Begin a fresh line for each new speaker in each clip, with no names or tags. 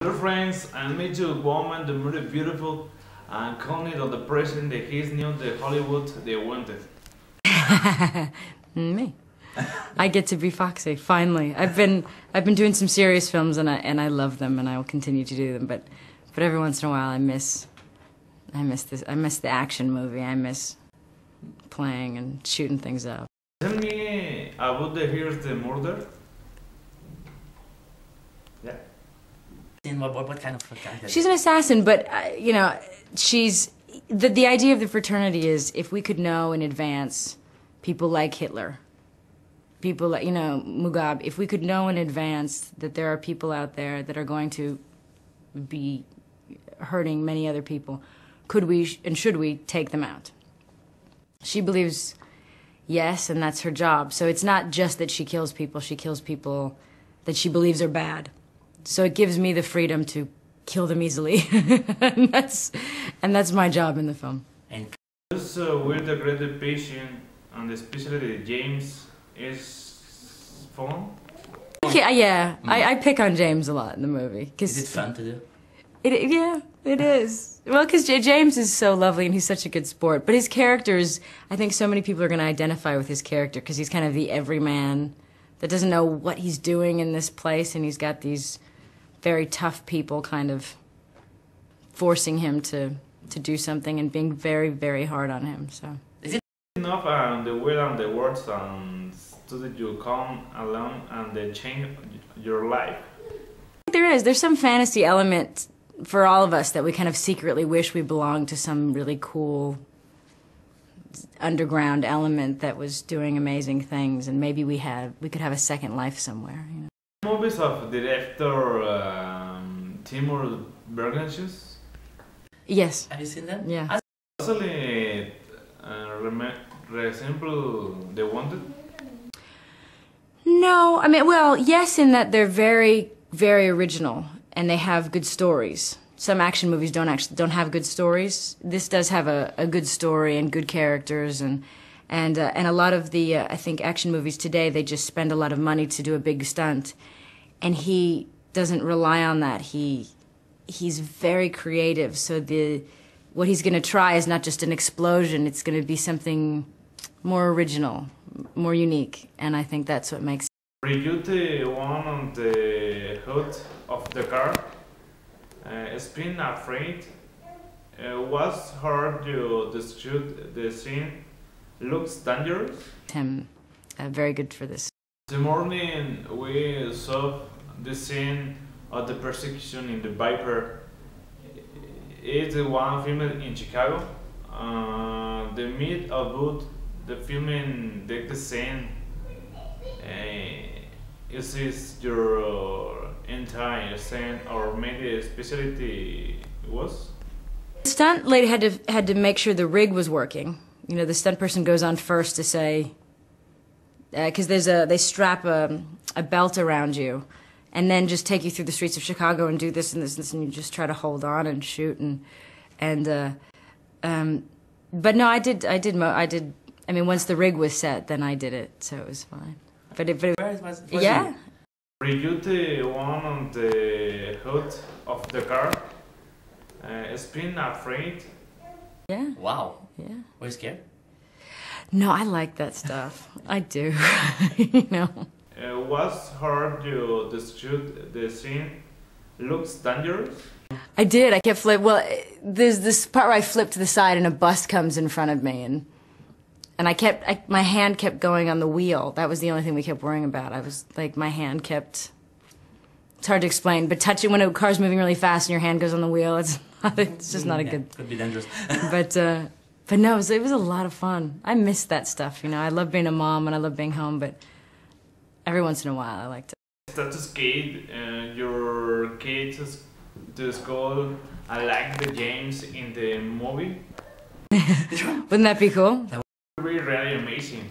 Dear friends, I met a woman, the very beautiful, and calling on the president that he's new the Hollywood they wanted.
Me. I get to be Foxy finally. I've been doing some serious films and I love them and I will continue to do them. But every once in a while I miss the action movie. I miss playing and shooting things up.
Tell me about here's the murder. Yeah.
What kind of character?
She's an assassin, but you know, she's the idea of the fraternity is if we could know in advance people like Hitler, people like, you know, Mugabe, if we could know in advance that there are people out there that are going to be hurting many other people, could we and should we take them out? She believes yes, and that's her job. So it's not just that she kills people that she believes are bad. So it gives me the freedom to kill them easily, and that's my job in the film.
And
This with the great patient and especially James is fun.
Okay, yeah, I pick on James a lot in the movie.
is it fun to do?
Yeah, it is. Well, because James is so lovely and he's such a good sport. But his characters, I think so many people are going to identify with his character because he's kind of the everyman that doesn't know what he's doing in this place, and he's got these very tough people kind of forcing him to do something and being very, very hard on him. So
Is it enough the will and the words and so that you come along and they change your life?
there's some fantasy element for all of us that we kind of secretly wish we belonged to some really cool underground element that was doing amazing things, and maybe we could have a second life somewhere, you know.
Movies of director Timur Bergensius.
Yes.
Have you seen them?
Yeah.
Actually, resemble The Wanted.
No, I mean, well, yes, in that they're very, very original and they have good stories. Some action movies don't have good stories. This does have a good story and good characters, and a lot of the I think action movies today, they just spend a lot of money to do a big stunt, and he doesn't rely on that. He's very creative, so what he's going to try is not just an explosion. It's going to be something more original, more unique, and I think that's what makes.
Were you the one on the hood of the car? Being afraid. Was hard to shoot the scene. Looks dangerous.
Him very good for this.
The morning we saw the scene of the persecution in the Viper. It's the one filmed in Chicago. The meat about the filming the scene. Is this your entire scene, or maybe a specialty was?
The stunt lady had to make sure the rig was working. You know, the stunt person goes on first to say, because they strap a belt around you, and then just take you through the streets of Chicago and do this and this and this, and you just try to hold on and shoot but no, I did. I mean, once the rig was set, then I did it, so it was fine. But yeah.
Were you the one on the hood of the car? Being afraid?
Yeah.
Wow.
Yeah.
Were you scared?
No, I like that stuff. I do. You know.
Was hard to shoot the scene. Looks dangerous.
I did. I kept well, there's this part where I flip to the side and a bus comes in front of me, and my hand kept going on the wheel. That was the only thing we kept worrying about. I was like, my hand kept. It's hard to explain, but touching when a car's moving really fast and your hand goes on the wheel, it's just not a good.
Could be dangerous.
But no, it was a lot of fun. I miss that stuff, you know. I love being a mom and I love being home, but every once in a while I like to.
Status kid, your kids to school. I like the James in the movie.
Wouldn't that be cool?
Really amazing.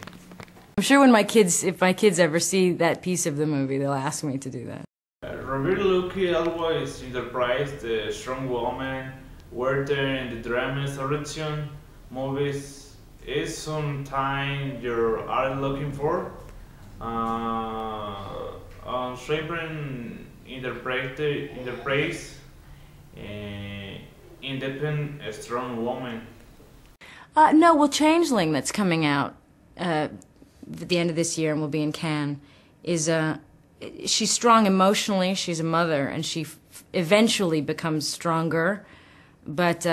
I'm sure when if my kids ever see that piece of the movie, they'll ask me to do that.
Robert Lucky always enterprised the strong woman, were there in the drama selection movies. Is something you are looking for? Shaping interprets independent, strong woman.
No, well, Changeling, that's coming out at the end of this year and will be in Cannes, is she's strong emotionally. She's a mother, and she eventually becomes stronger, but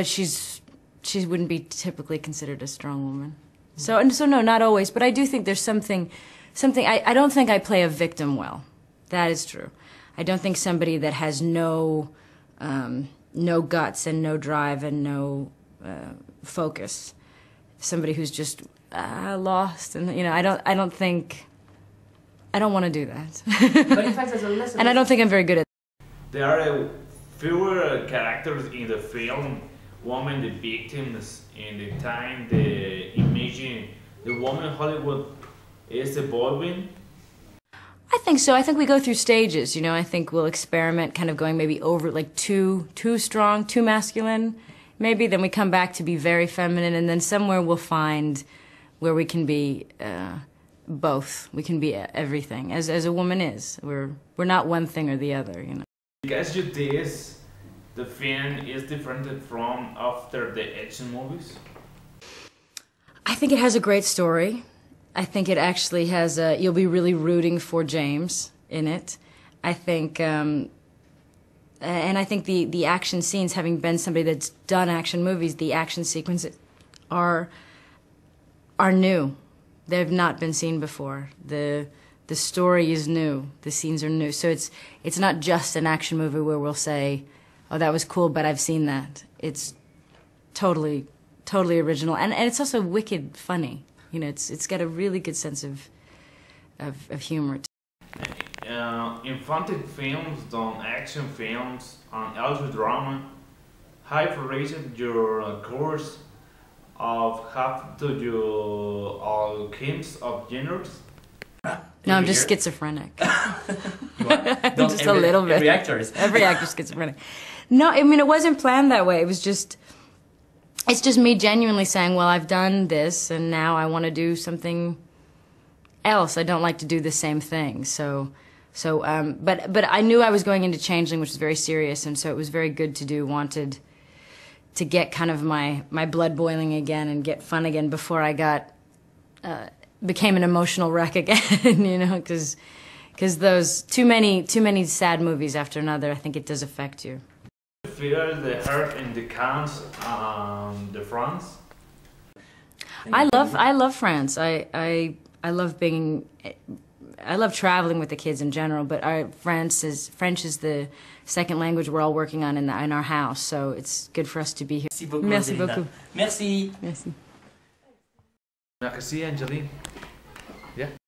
she wouldn't be typically considered a strong woman. So no, not always. But I do think there's something. I don't think I play a victim well. That is true. I don't think somebody that has no guts and no drive and no focus, somebody who's just lost, and I don't want to do that.
But in fact, there's a lesson.
And I don't think I'm very good at.
There are fewer characters in the film. Women, the victims, in the time, the imagine, the woman in Hollywood is evolving.
I think so. I think we go through stages. I think we'll experiment, kind of going maybe over like too strong, too masculine. Maybe then we come back to be very feminine, and then somewhere we'll find where we can be both. We can be everything, as a woman is. We're not one thing or the other.
Because you this, the film is different from after the action movies.
I think it has a great story. I think it actually has you'll be really rooting for James in it. I think, and I think the action scenes, having been somebody that's done action movies, the action sequences are new. They've not been seen before. The story is new. The scenes are new. So it's not just an action movie where we'll say, "Oh, that was cool, but I've seen that." It's totally original, and it's also wicked funny. It's got a really good sense of humor.
Infantile films, action films, and also drama have raised your course of have to you all kinds of genres.
No, I'm just schizophrenic. Just a
every,
little bit.
Every actor is.
Every actor's schizophrenic. No, I mean, it wasn't planned that way. It was just. It's just me genuinely saying, well, I've done this, and now I want to do something else. I don't like to do the same thing. But I knew I was going into Changeling, which was very serious, and so it was very good to do. Wanted to get kind of my blood boiling again and get fun again before I became an emotional wreck again. Because those too many sad movies after another, I think it does affect you.
Feel the hurt in the Cannes, the France.
I love France. I love traveling with the kids in general, but French is the second language we're all working on in our house, so it's good for us to be here.
Merci beaucoup. Merci.
Merci.
Merci, Angeline. Yeah.